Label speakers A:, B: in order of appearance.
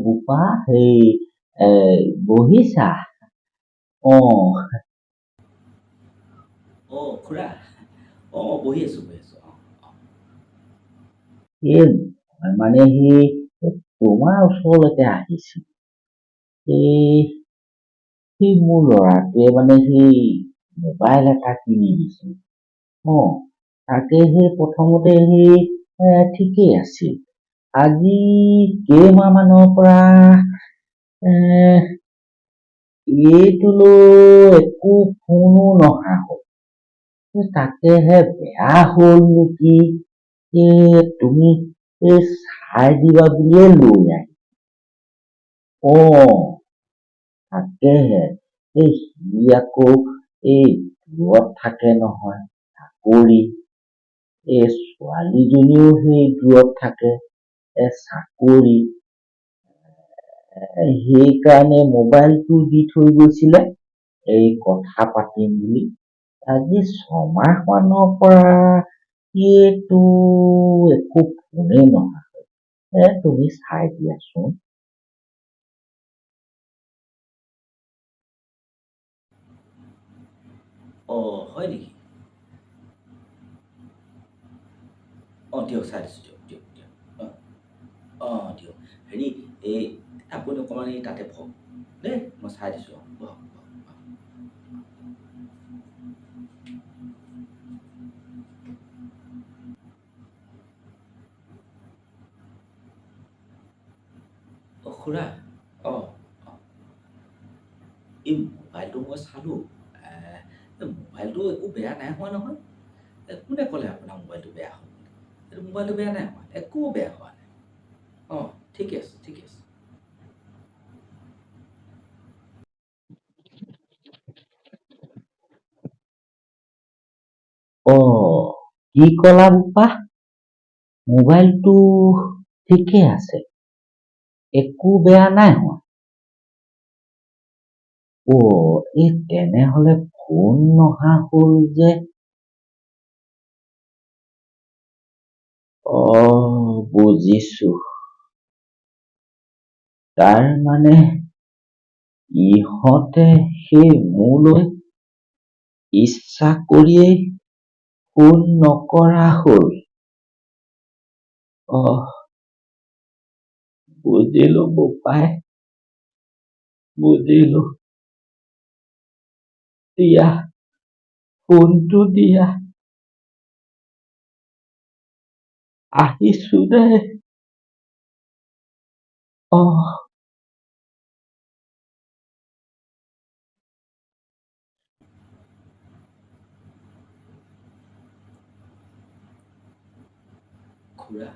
A: বোপা সেই এ, বহিছা? অ',
B: খুৰা। বহি আছোঁ বহি আছোঁ।
A: এই মই মানে সেই তোমাৰ ওচৰলৈকে আহিছো। এই সেই মোৰ ল'ৰাটোৱে মানে সেই মোবাইল এটা কিনি দিছে। অ', তাকে সেই প্ৰথমতে সেই ঠিকেই আছিল। আজি কেইমাহ মানৰ পৰা এ, এইটোলৈ একো ফোনো নহা হ'ল। তাকেহে বেয়া হ'ল নেকি? তুমি চাই দিবা বুলিয়ে লৈ আহি। অ', তাকেহে সি আকৌ এই দূৰত থাকে নহয়, চাকৰি। ছোৱালীজনীও সেই দূৰত থাকে, চাকৰি। সেইকাৰণে মোবাইলটো দি থৈ গৈছিলে এই কথা পাতিম বুলি। আজি ছমাহ মানৰ পৰা এইটো একো ফোনেই নহা হ'ল। তুমি চাই দিয়াচোন।
B: হয় নেকি? দিয়ক চাই দিছোঁ দিয়ক দিয়ক দিয়ক। দিয়ক। হেৰি এই আপুনি অকণমান এই তাতে বহক দেই, মই চাই দিছোঁ। বহক বহক। খুৰা। অঁ অঁ এই মোবাইলটো মই চালোঁ। মোবাইলটো একো বেয়া নাই হোৱা নহয়। কোনে ক'লে আপোনাৰ মোবাইলটো বেয়া হ'ল বুলি? এইটো মোবাইলটো বেয়া নাই হোৱা, একো বেয়া হোৱা নাই। ঠিকে আছে ঠিকে আছে।
A: কি ক'লা বোপা? মোবাইলটো ঠিকে আছে, একো বেয়া নাই হোৱা। তেনেহলে ফোন নহা হ'ল যে? বুজিছো। তাৰ মানে ইহঁতে সেই মোলৈ ইচ্ছা কৰিয়েই ফোন নকৰা হ'ল। বুজিলো বোপাই, বুজিলো। দিয়া, ফোনটো দিয়া। আহিছো দেই।
B: খুৰা